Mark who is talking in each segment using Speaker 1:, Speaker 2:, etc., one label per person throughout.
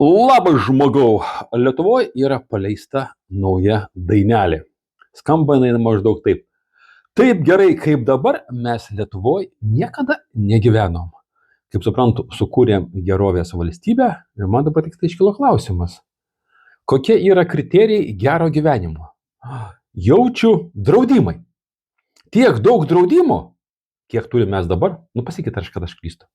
Speaker 1: Labas žmogau, Lietuvoje yra paleista nauja dainelė. Skamba jinai maždaug taip. Taip gerai kaip dabar mes Lietuvoje niekada negyvenom. Kaip suprantu, sukūrėm gerovės valstybę ir man dabar tik tai iškilo klausimas. Kokie yra kriterijai gero gyvenimo? Jaučiu draudimai. Tiek daug draudimų, kiek turime mes dabar, pasakykit, kad aš klystu.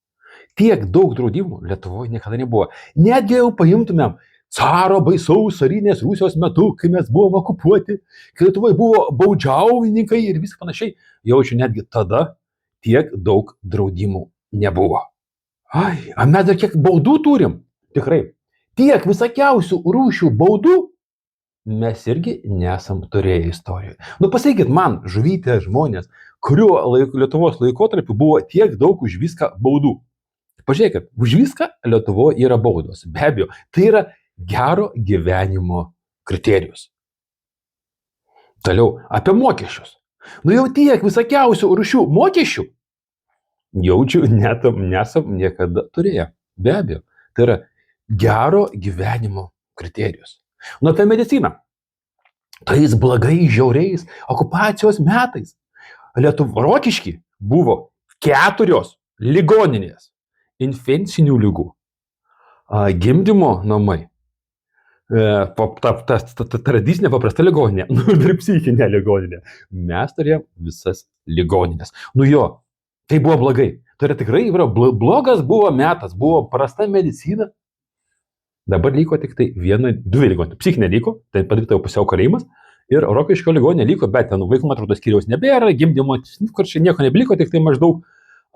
Speaker 1: Tiek daug draudimų Lietuvoje niekada nebuvo. Netgi jau paimtumėm caro baisaus carinės Rusijos metu, kai mes buvom okupuoti, kai Lietuvoje buvo baudžiauninkai ir viskas panašiai, jaučiu netgi tada tiek daug draudimų nebuvo. O mes dar kiek baudų turim? Tikrai. Tiek visokiausių rūšių baudų mes irgi nesam turėję istorijoje. Pasakykit man, žuvytė žmonės, kuriuo Lietuvos laikotarpiu buvo tiek daug už viską baudų. Pažiūrėkit, už viską Lietuvoje yra baudos. Be abejo, tai yra gero gyvenimo kriterijus. Toliau, apie mokesčius. Jau tiek visokiausių rūšių mokesčių, jaučiu, nesam niekada turėję. Be abejo, tai yra gero gyvenimo kriterijus. Apie mediciną. Tais blogais, žiauriais okupacijos metais Rokišky buvo 4 ligoninės. Infekcinių lygų, gimdymo namai, tradicinė paprasta ligoninė, ir psichinė ligoninė. Mes turėjom visas ligoninės. Tai buvo blogai. Tai yra tikrai blogas buvo metas, buvo prasta medicina. Dabar liko tik tai 2 ligoninė. Psichinė liko, tai padaryta jau pusiau kalėjimas. Ir Rokiškio ligoninė liko, bet ten vaikų atrodo skyriaus nebėra, gimdymo, kur čia nieko nebeliko, tik tai maždaug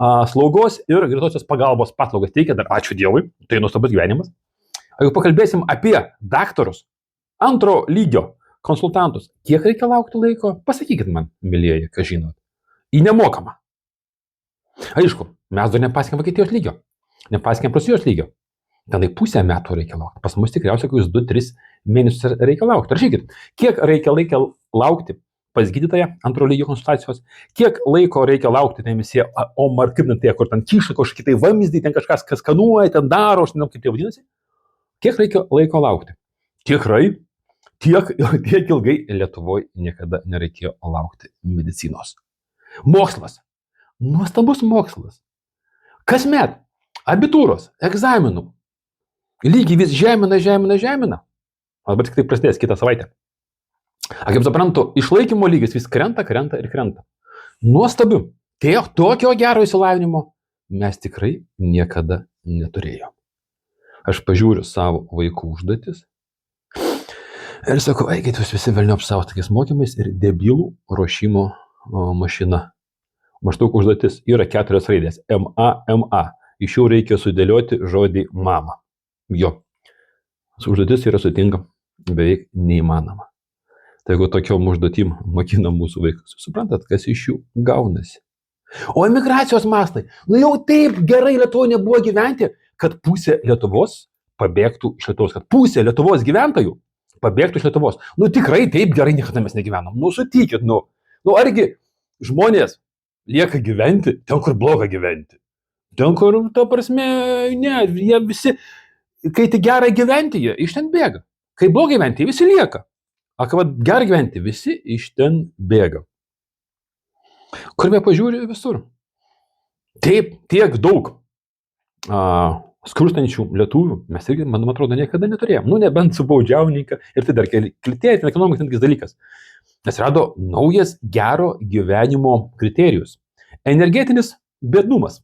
Speaker 1: slaugos ir greitosios pagalbos paslaugas teikia, dar ačiū Dievui, tai nuostabus gyvenimas. Jeigu pakalbėsim apie daktarus, 2 lygio konsultantus, kiek reikia laukti laiko, pasakykit man, mylieji, ką žinot, į nemokamą. Aišku, mes dar nepasiekėm Vokietijos lygio, nepasiekėm Prancūzijos lygio, tenai pusę metų reikia laukti, pas mus tikriausiai kokius 2-3 mėnesius reikia laukti. Rašykit, kiek reikia laukti pas gydytoją 2 lygio konsultacijos, kiek laiko reikia laukti, tai visi, kur ten kiša kažkokie tai vamzdį, ten kažkas skanuoja, ten daro, aš nežinau, kaip tai vadinasi. Kiek reikia laiko laukti? Tikrai, tiek ilgai Lietuvoje niekada nereikėjo laukti medicinos. Mokslas. Nuostabus mokslas. Kasmet abitūros, egzaminų. Lygiai vis žemina. Arba tik tai prasidės kitą savaitę. Kaip suprantu, išlaikymo lygis vis krenta. Nuostabiu. Tokio gero išsilavinimo mes tikrai niekada neturėjome. Aš pažiūriu savo vaikų užduotis ir sakau, eikit jūs visi velniop savo tokiais mokymais ir debilų ruošimo mašina. Maždaug užduotis yra 4 raidės. MA. Iš jų reikia sudėlioti žodį mama. Užduotis yra sutinka beveik neįmanoma. Tai jeigu tokiom užduotim mokina mūsų vaikus, suprantat, kas iš jų gaunasi. O emigracijos mastai, jau taip gerai Lietuvoje nebuvo gyventi, kad pusė Lietuvos pabėgtų iš Lietuvos, kad pusė Lietuvos gyventojų pabėgtų iš Lietuvos. Tikrai taip gerai niekada mes negyvenom. Sutikit, argi žmonės lieka gyventi ten, kur bloga gyventi. Ten, kur, ta prasme, ne, jie visi, kai tik gerai gyventi, jie iš ten bėga. Kai blogai gyventi, visi lieka. Kai gerai gyventi, visi iš ten bėga. Kur be pažiūrė visur. Taip, tiek daug skurstančių lietuvių mes irgi, man atrodo, niekada neturėjom. Nebent su baudžiauninką ir tai dar kriterijai, ekonominis dalykas. Nes rado naujas gero gyvenimo kriterijus. Energetinis biednumas.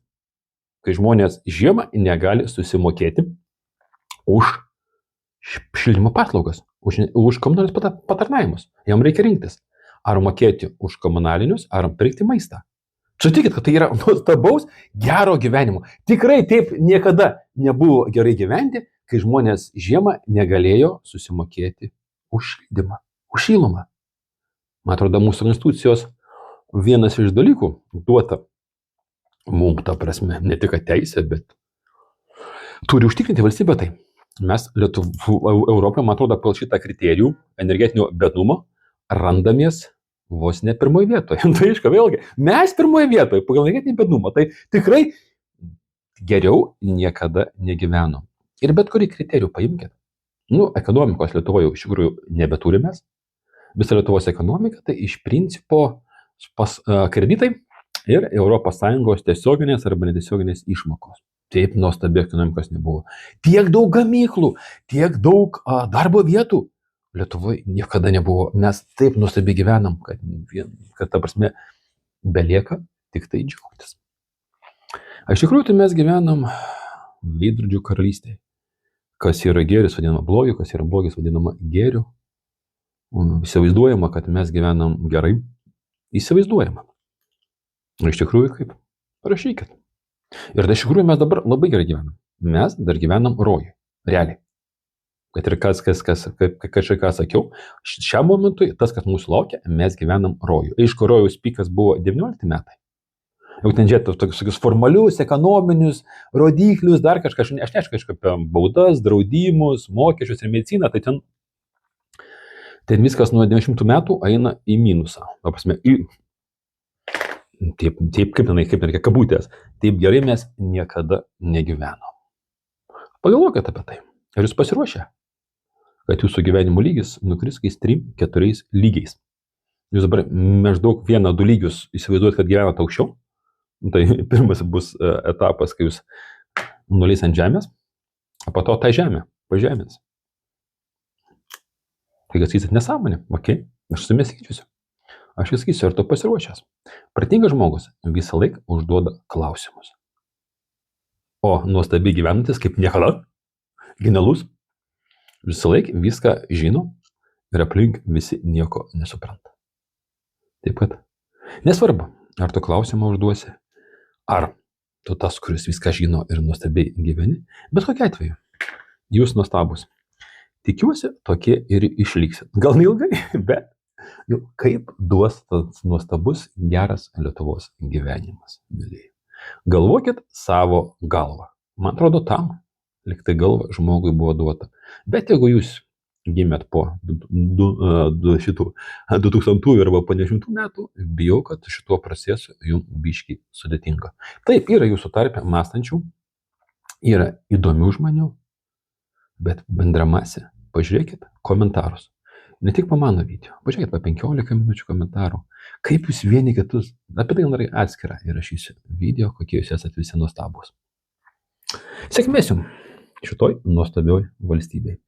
Speaker 1: Kai žmonės žiemą negali susimokėti už šildymo paslaugas, už komunalinius patarnavimus. Jam reikia rinktis, ar mokėti už komunalinius, ar pirkti maistą. Sutikit, kad tai yra nuostabaus gero gyvenimo. Tikrai taip niekada nebuvo gerai gyventi, kai žmonės žiemą negalėjo susimokėti už šildymą, už šilumą. Man atrodo, mūsų institucijos vienas iš dalykų duota mums, ta prasme, ne tik teisė, bet turi užtikrinti valstybę tai. Mes Europoje, man atrodo, pagal šitą kriterijų energetinio biednumo randamės vos ne 1 vietoje. Tai aišku, vėlgi, mes 1 vietoje pagal energetinį biednumą. Tai tikrai geriau niekada negyvenom. Ir bet kurį kriterijų paimkite. Nu, ekonomikos Lietuvoje iš tikrųjų nebeturime. Visa Lietuvos ekonomika tai iš principo kreditai ir ES tiesioginės arba netiesioginės išmokos. Taip nuostabi ekonomikos nebuvo. Tiek daug gamyklų, tiek daug darbo vietų Lietuvoje niekada nebuvo. Mes taip nuostabiai gyvenam, kad ta prasme belieka tik tai džiaugtis. Iš tikrųjų, tai mes gyvenam veidrodžių karalystėje. Kas yra gėris vadinama blogiu, kas yra blogis vadinama gėriu. Įsivaizduojama, kad mes gyvenam gerai. Įsivaizduojama. Iš tikrųjų kaip? Rašykit. Ir iš tikrųjų mes dabar labai gerai gyvenam. Mes dar gyvenam rojui. Realiai. Kad ir ką sakiau, šiam momentui tas, kas mūsų laukia, mes gyvenam rojui. Aišku, rojaus pikas buvo 19 metai. Jau ten žiūrėtų tokius formalius, ekonominius rodiklius, dar kažką, aš neaišku apie baudas, draudimus, mokesčius ir mediciną, tai ten viskas nuo 90 metų eina į minusą. Taip, kaip reikia kabutės, taip gerai mes niekada negyvenom. Pagalvokite apie tai. Ar jūs pasiruošę, kad jūsų gyvenimo lygis nukris 3-4 lygiais? Jūs dabar maždaug 1-2 lygius įsivaizduojat, kad gyvenate aukščiau. Tai pirmas bus etapas, kai jūs nuleis ant žemės, o po to tą žemę pažemins. Kai sakysit nesąmonė, okei, aš su jumis skaičiuosiu. Aš vis sakysiu, ar tu pasiruošęs. Pratingas žmogus visą laiką užduoda klausimus. O nuostabiai gyvenantis kaip niekada, genialus, visą laiką viską žino ir aplink visi nieko nesupranta. Taip kad, nesvarbu, ar tu klausimą užduosi, ar tu tas, kuris viską žino ir nuostabiai gyveni, bet kokia atveju, jūs nuostabus. Tikiuosi, tokie ir išliksit. Gal neilgai, bet kaip duos tas nuostabus, geras Lietuvos gyvenimas, mylėjai. Galvokit savo galvą. Man atrodo, tam liktai galva žmogui buvo duota. Bet jeigu jūs gimėt po 2000 arba po 10 metų, bijau, kad šituo procesu jums biškiai sudėtinga. Taip, yra jūsų tarpe mąstančių, yra įdomių žmonių, bet bendramasė, pažiūrėkit komentarus. Ne tik po mano video, pažiūrėkit po 15 minučių komentarų. Kaip jūs vieni kitus, apie tai darai atskirą įrašysiu video, kokie jūs esate visi nuostabus. Sėkmės jums šitoj nuostabioj valstybėje.